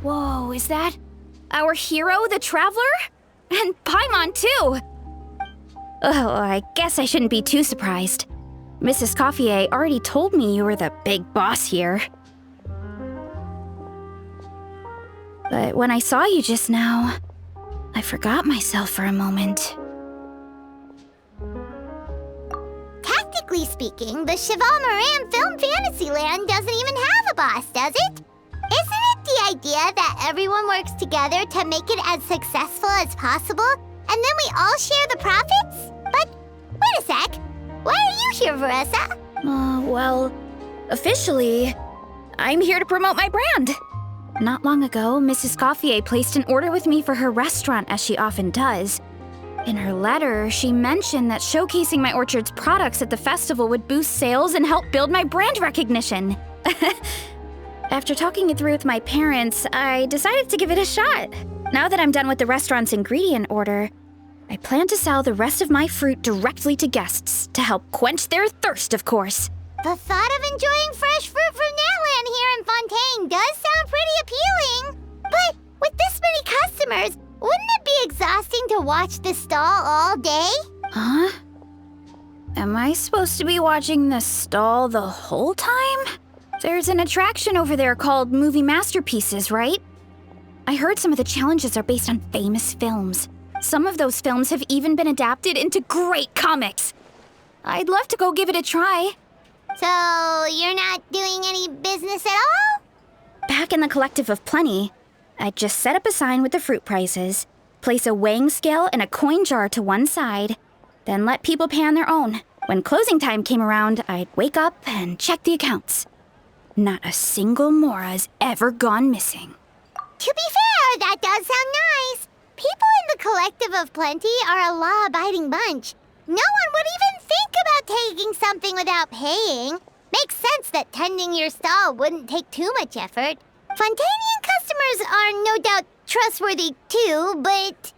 Whoa, is that our hero, the Traveler? And Paimon, too! Oh, I guess I shouldn't be too surprised. Mrs. Escoffier already told me you were the big boss here. But when I saw you just now, I forgot myself for a moment. Technically speaking, the Chevalmarin Film Fantasyland doesn't even have a boss, does it? Isn't it the idea that everyone works together to make it as successful as possible, and then we all share the profits? But wait a sec, why are you here, Varesa? Well, officially, I'm here to promote my brand. Not long ago, Mrs. Escoffier placed an order with me for her restaurant, as she often does. In her letter, she mentioned that showcasing my orchard's products at the festival would boost sales and help build my brand recognition. After talking it through with my parents, I decided to give it a shot. Now that I'm done with the restaurant's ingredient order, I plan to sell the rest of my fruit directly to guests to help quench their thirst, of course. The thought of enjoying fresh fruit from Natland here in Fontaine does sound pretty appealing. But with this many customers, wouldn't it be exhausting to watch this stall all day? Huh? Am I supposed to be watching the stall the whole time? There's an attraction over there called Movie Masterpieces, right? I heard some of the challenges are based on famous films. Some of those films have even been adapted into great comics. I'd love to go give it a try. So, you're not doing any business at all? Back in the Collective of Plenty, I'd just set up a sign with the fruit prices, place a weighing scale and a coin jar to one side, then let people pay on their own. When closing time came around, I'd wake up and check the accounts. Not a single Mora's ever gone missing. To be fair, that does sound nice. People in the Collective of Plenty are a law-abiding bunch. No one would even think about taking something without paying. Makes sense that tending your stall wouldn't take too much effort. Fontainian customers are no doubt trustworthy too, but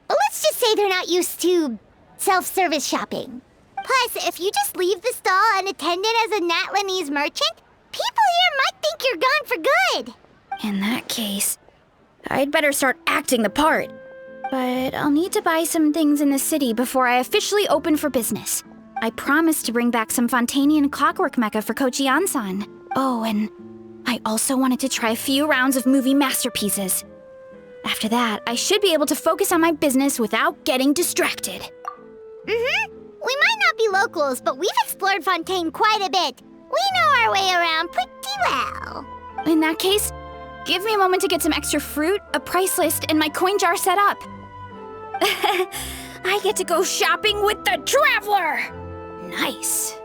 let's just say they're not used to self-service shopping. Plus, if you just leave the stall unattended as a Natlanese merchant, people here might think you're gone for good. In that case, I'd better start acting the part. But I'll need to buy some things in the city before I officially open for business. I promised to bring back some Fontainian Clockwork Meka for Kochi-san. Oh, and I also wanted to try a few rounds of movie masterpieces. After that, I should be able to focus on my business without getting distracted. We might not be locals, but we've explored Fontaine quite a bit. We know our way around pretty well. In that case, give me a moment to get some extra fruit, a price list, and my coin jar set up. I get to go shopping with the Traveler! Nice.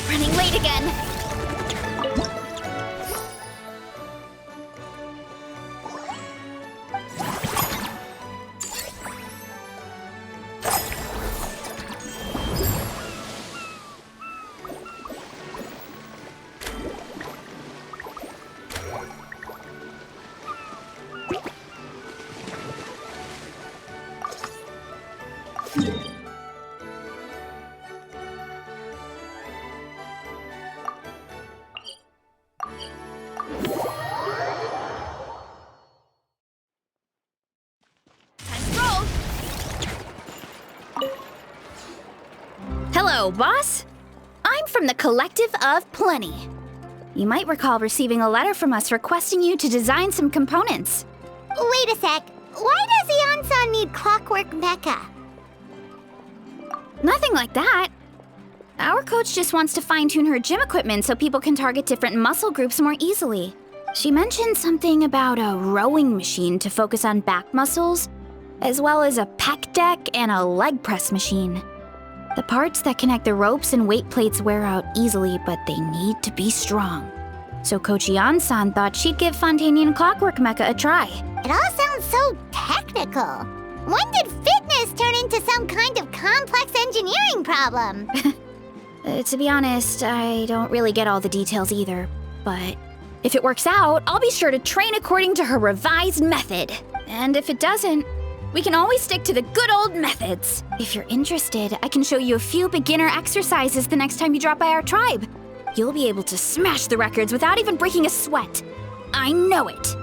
Running late again. Hello, boss. I'm from the Collective of Plenty. You might recall receiving a letter from us requesting you to design some components. Wait a sec. Why does Eonsan need Clockwork Meka? Nothing like that. Our coach just wants to fine-tune her gym equipment so people can target different muscle groups more easily. She mentioned something about a rowing machine to focus on back muscles, as well as a pec deck and a leg press machine. The parts that connect the ropes and weight plates wear out easily, but they need to be strong. So Coach Eon-san thought she'd give Fontaine and Clockwork Meka a try. It all sounds so technical. When did fitness turn into some kind of complex engineering problem? To be honest, I don't really get all the details either, but if it works out, I'll be sure to train according to her revised method. And if it doesn't, we can always stick to the good old methods. If you're interested, I can show you a few beginner exercises the next time you drop by our tribe. You'll be able to smash the records without even breaking a sweat. I know it.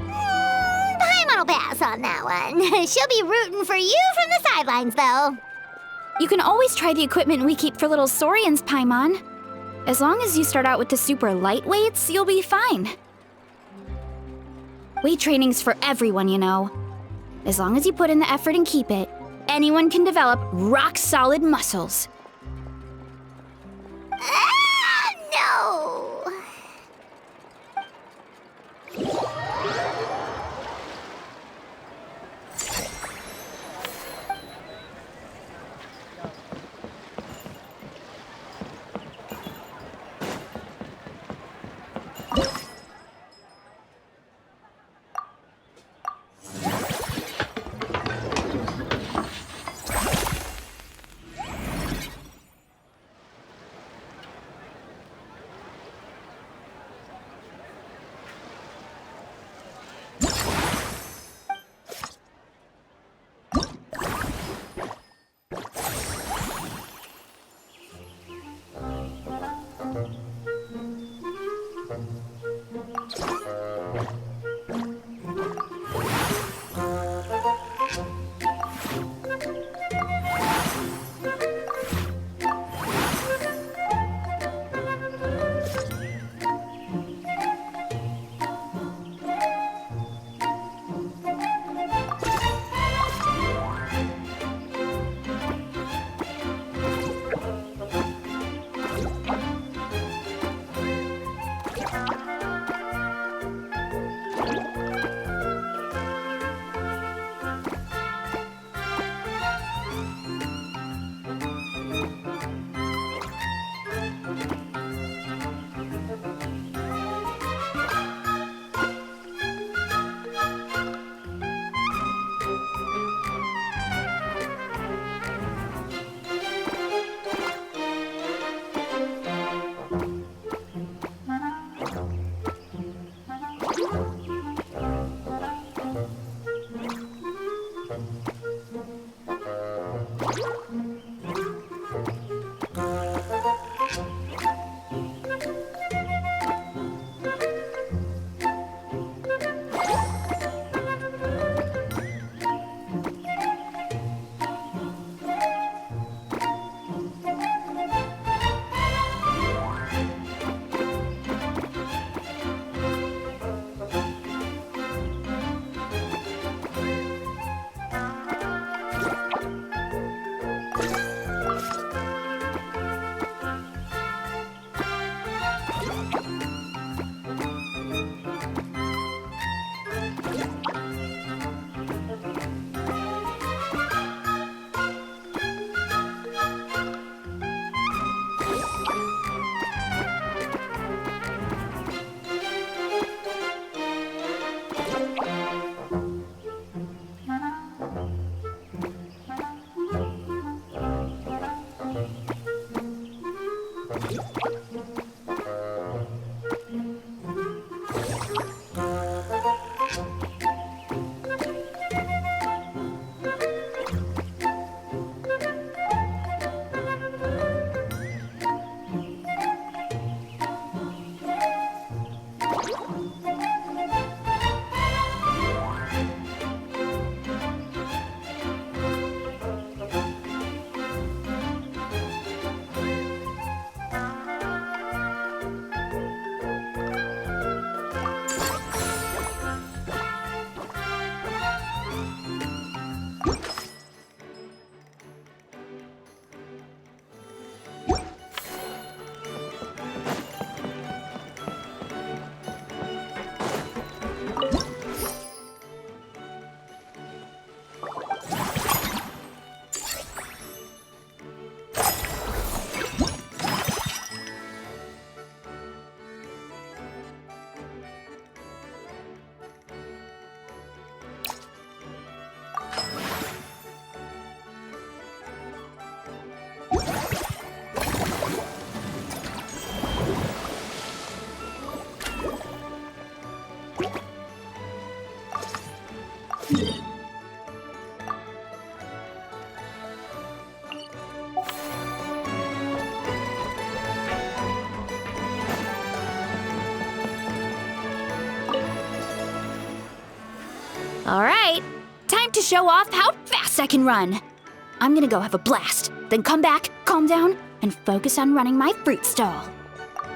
Paimon will pass on that one. She'll be rooting for you from the sidelines, though. You can always try the equipment we keep for little Saurians, Paimon. As long as you start out with the super lightweights, you'll be fine. Weight training's for everyone, you know. As long as you put in the effort and keep it, anyone can develop rock-solid muscles. No! All right, time to show off how fast I can run. I'm gonna go have a blast, then come back, calm down, and focus on running my fruit stall.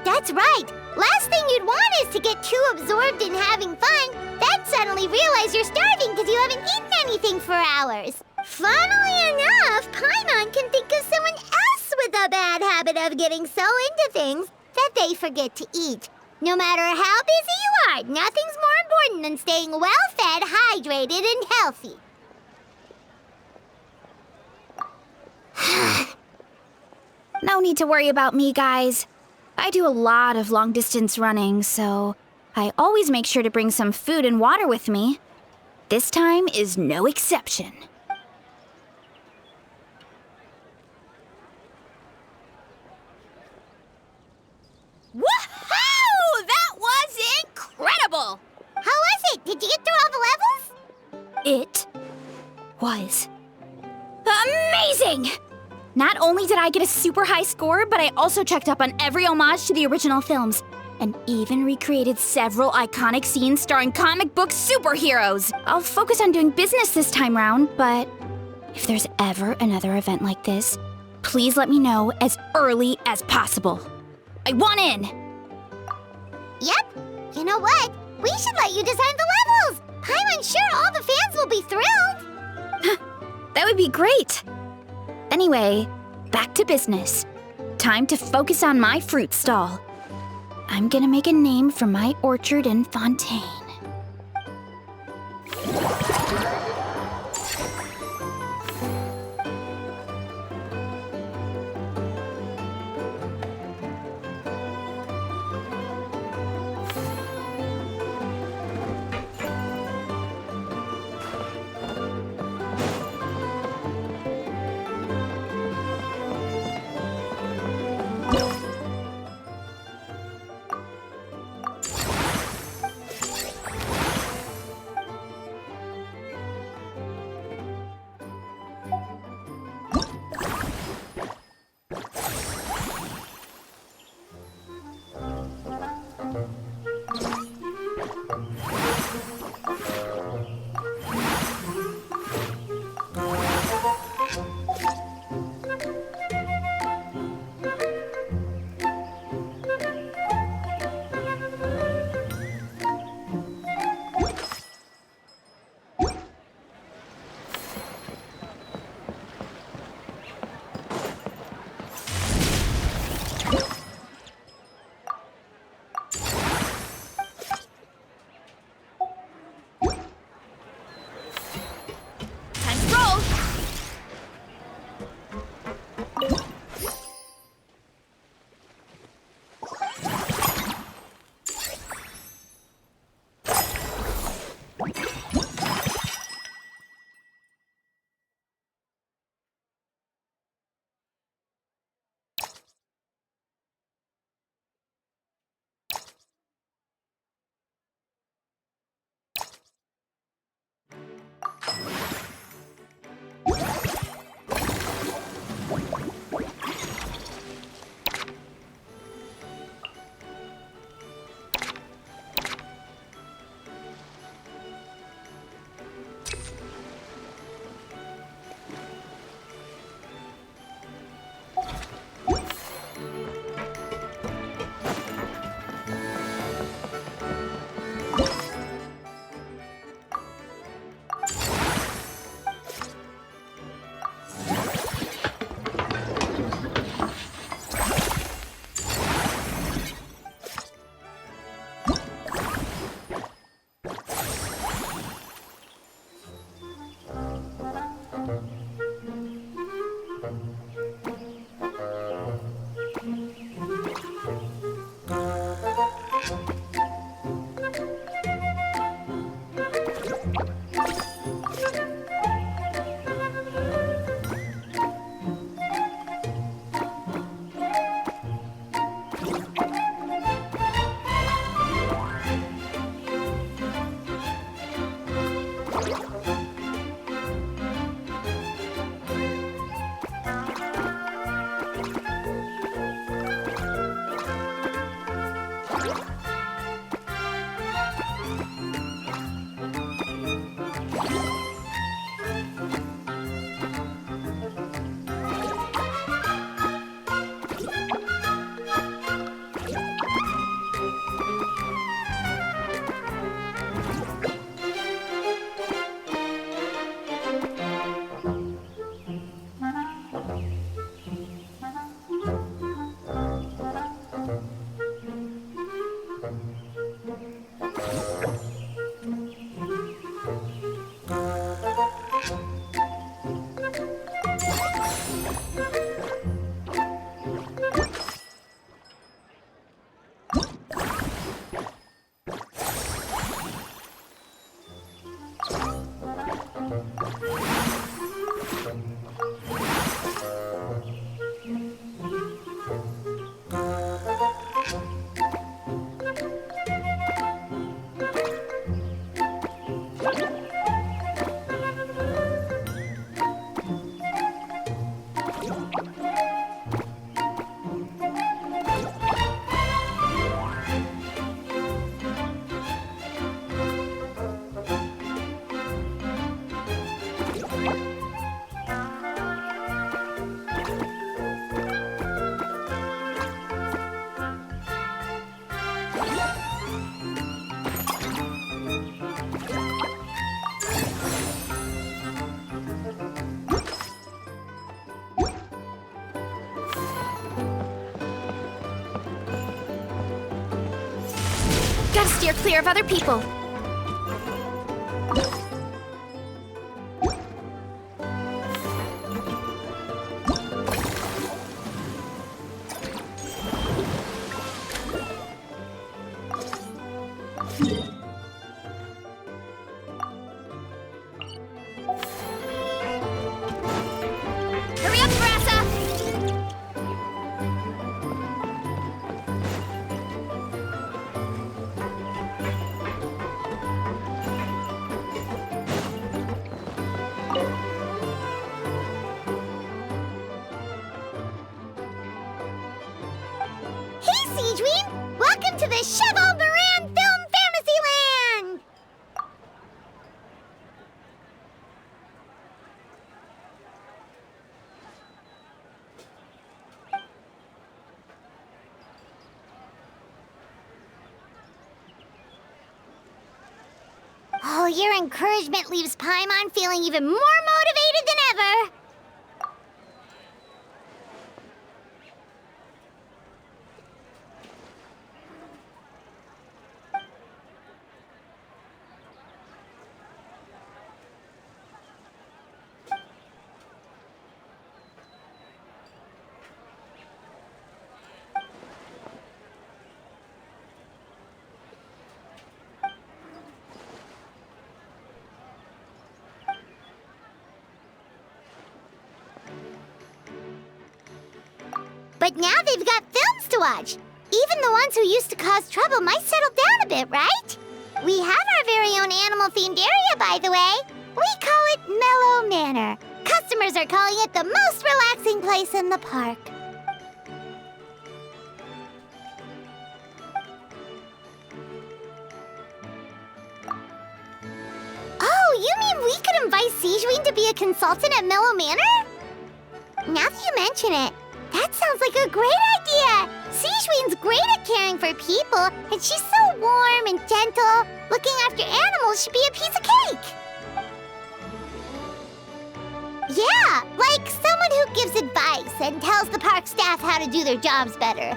That's right. Last thing you'd want is to get too absorbed in having fun, then suddenly realize you're starving because you haven't eaten anything for hours. Funnily enough, Paimon can think of someone else with a bad habit of getting so into things that they forget to eat. No matter how busy you are, nothing's more important than staying well-fed, hydrated, and healthy. No need to worry about me, guys. I do a lot of long-distance running, so I always make sure to bring some food and water with me. This time is no exception. Woohoo! That was incredible! How was it? Did you get through all the levels? It was amazing! Not only did I get a super high score, but I also checked up on every homage to the original films, and even recreated several iconic scenes starring comic book superheroes. I'll focus on doing business this time round, but if there's ever another event like this, please let me know as early as possible. I want in! Yep. You know what? We should let you design the levels. I'm sure all the fans will be thrilled. That would be great. Anyway, back to business. Time to focus on my fruit stall. I'm gonna make a name for my orchard in Fontaine. Gotta steer clear of other people. Hurry up, Varesa! Hey, Sigewinne! Welcome to the Chevalmarin Film Fantasyland! Oh, your encouragement leaves Paimon feeling even more motivated than ever! But now they've got films to watch. Even the ones who used to cause trouble might settle down a bit, right? We have our very own animal-themed area, by the way. We call it Mellow Manor. Customers are calling it the most relaxing place in the park. Oh, you mean we could invite Sigewinne to be a consultant at Mellow Manor? Now that you mention it, that sounds like a great idea! Sigewinne's great at caring for people, and she's so warm and gentle. Looking after animals should be a piece of cake! Yeah, like someone who gives advice and tells the park staff how to do their jobs better.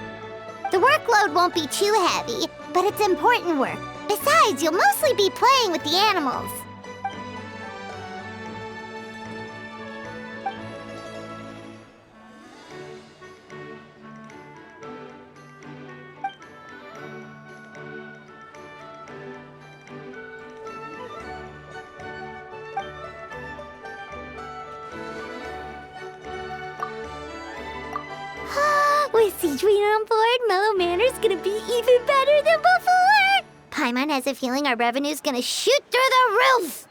The workload won't be too heavy, but it's important work. Besides, you'll mostly be playing with the animals. With Sigewinne on board, Mellow Manor's gonna be even better than before! Paimon has a feeling our revenue's gonna shoot through the roof!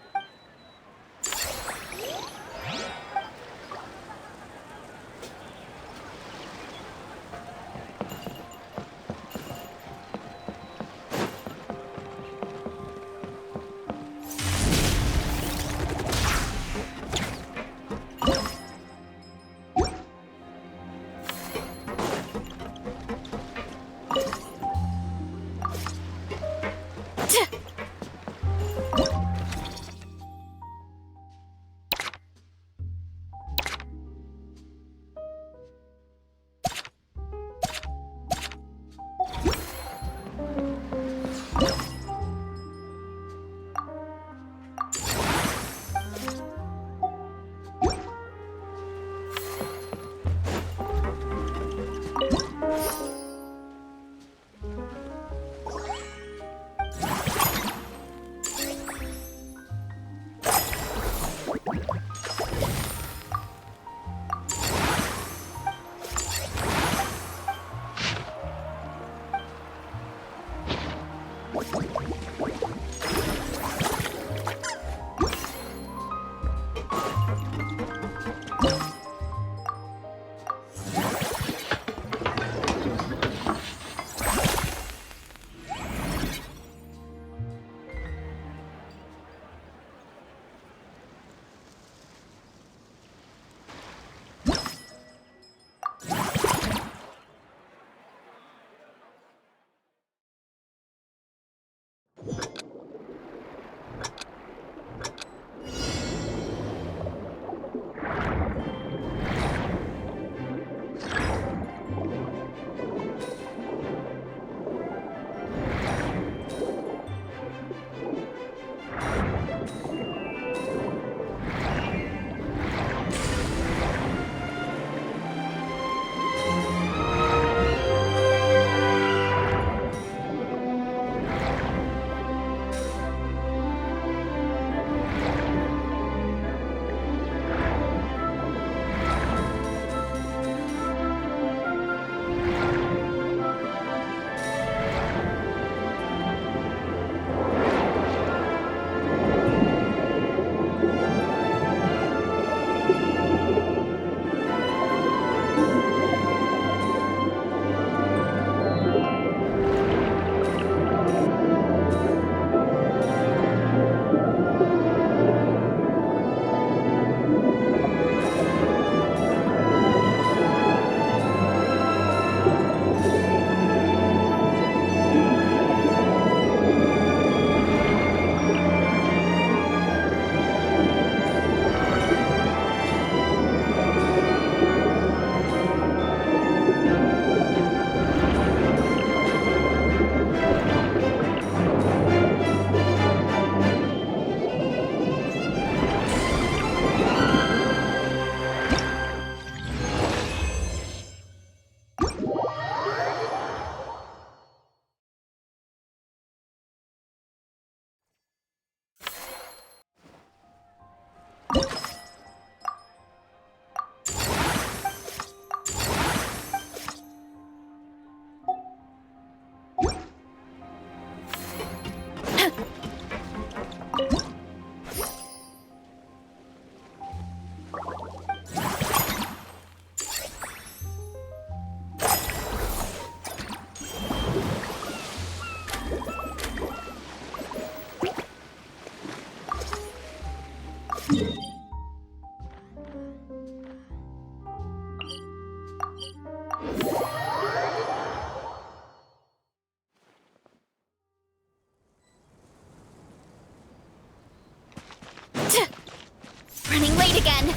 Running late again.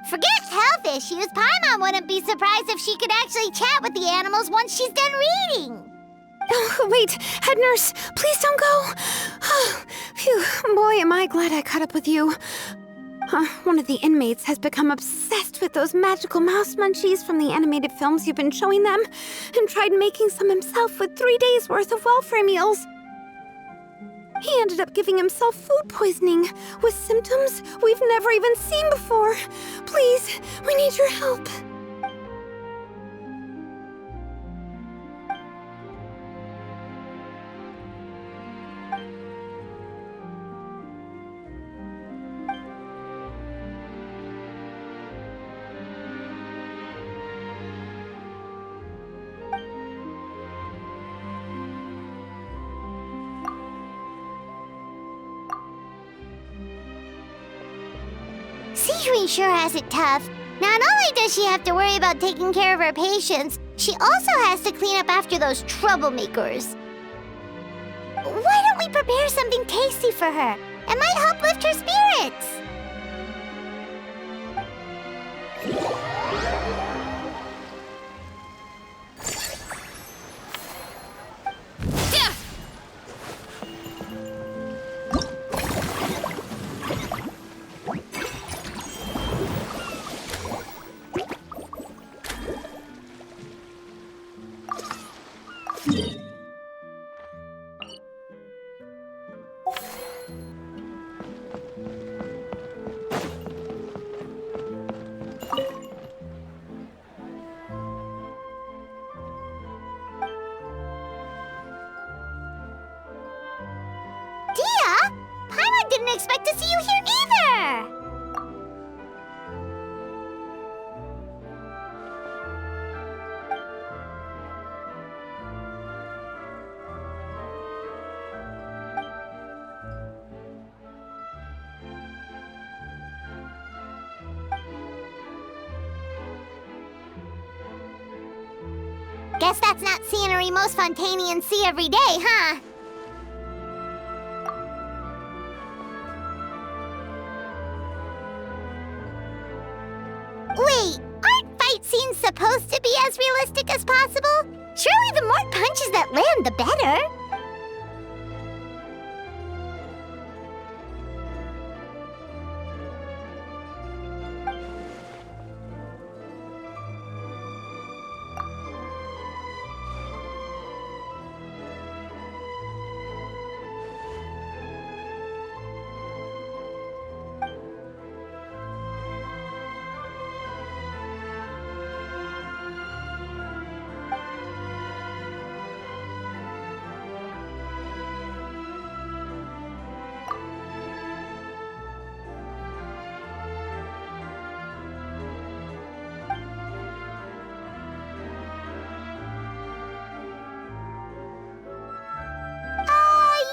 Forget health issues. Paimon wouldn't be surprised if she could actually chat with the animals once she's done reading. Oh, wait, head nurse, please don't go. Phew, boy, am I glad I caught up with you. One of the inmates has become obsessed with those magical mouse munchies from the animated films you've been showing them, and tried making some himself with 3 days' worth of welfare meals. He ended up giving himself food poisoning, with symptoms we've never even seen before. Please, we need your help. Sigewinne sure has it tough. Not only does she have to worry about taking care of her patients, she also has to clean up after those troublemakers. Why don't we prepare something tasty for her? It might help lift her spirits. Dehya, Paimon didn't expect to see you here either. Guess that's not scenery most Fontainians see every day, huh? Wait, aren't fight scenes supposed to be as realistic as possible? Surely the more punches that land, the better.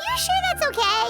You sure that's okay?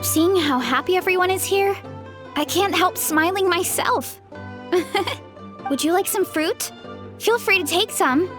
Seeing how happy everyone is here, I can't help smiling myself. Would you like some fruit? Feel free to take some.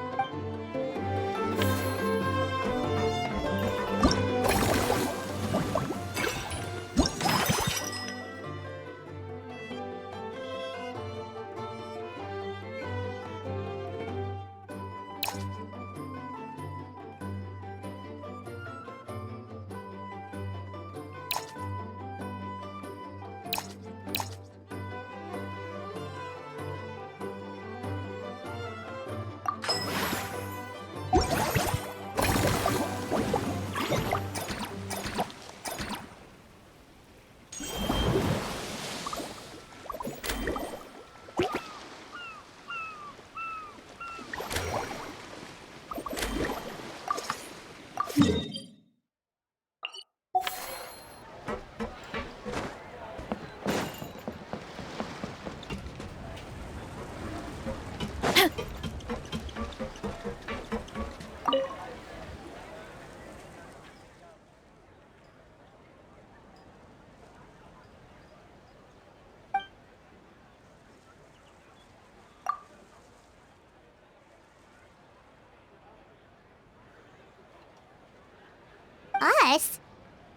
Us?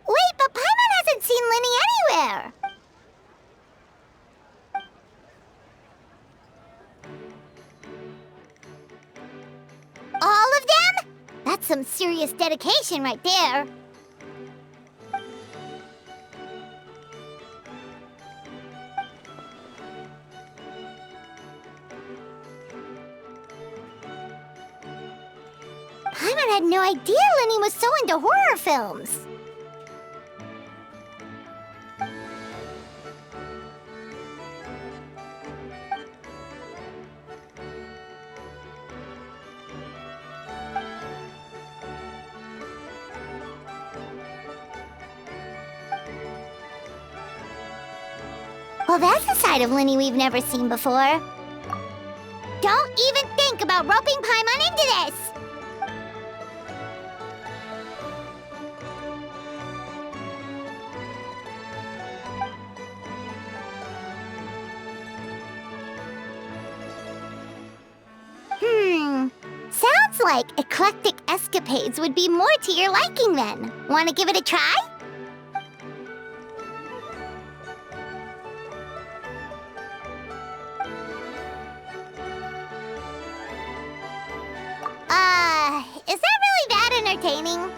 Wait, but Paimon hasn't seen Linny anywhere! All of them? That's some serious dedication right there. Paimon had no idea Linny was so into horror films. Well, that's a side of Linny we've never seen before. Don't even think about roping Paimon into this! Sounds like Eclectic Escapades would be more to your liking then. Want to give it a try? Is that really that entertaining?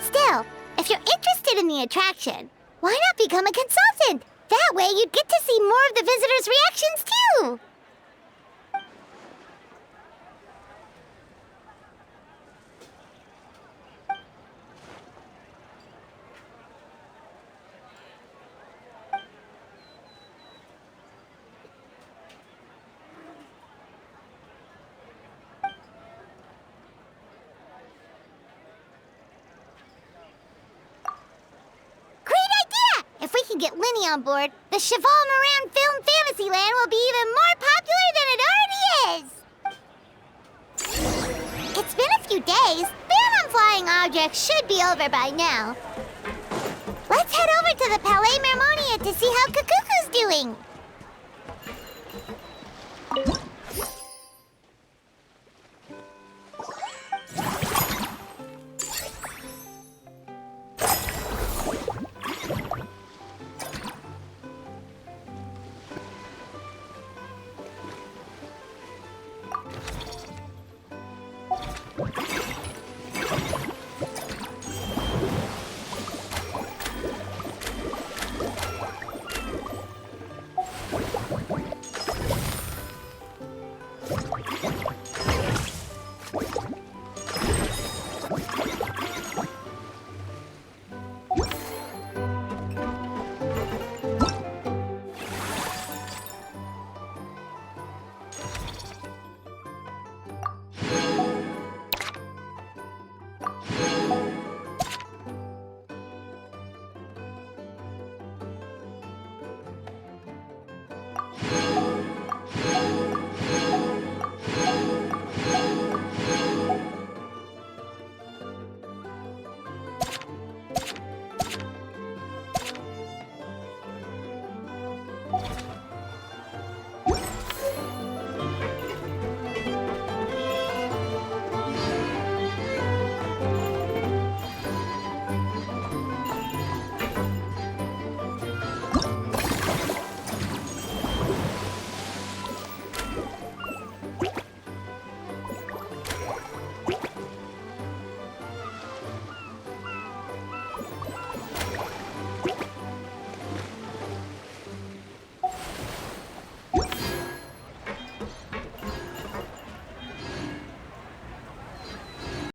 Still, if you're interested in the attraction, why not become a consultant? That way you'd get to see more of the visitors' reactions too! Get Linny on board, the Chevalmarin Film Fantasyland will be even more popular than it already is! It's been a few days. Ban on flying objects should be over by now. Let's head over to the Palais Mermonia to see how Kakuku's doing.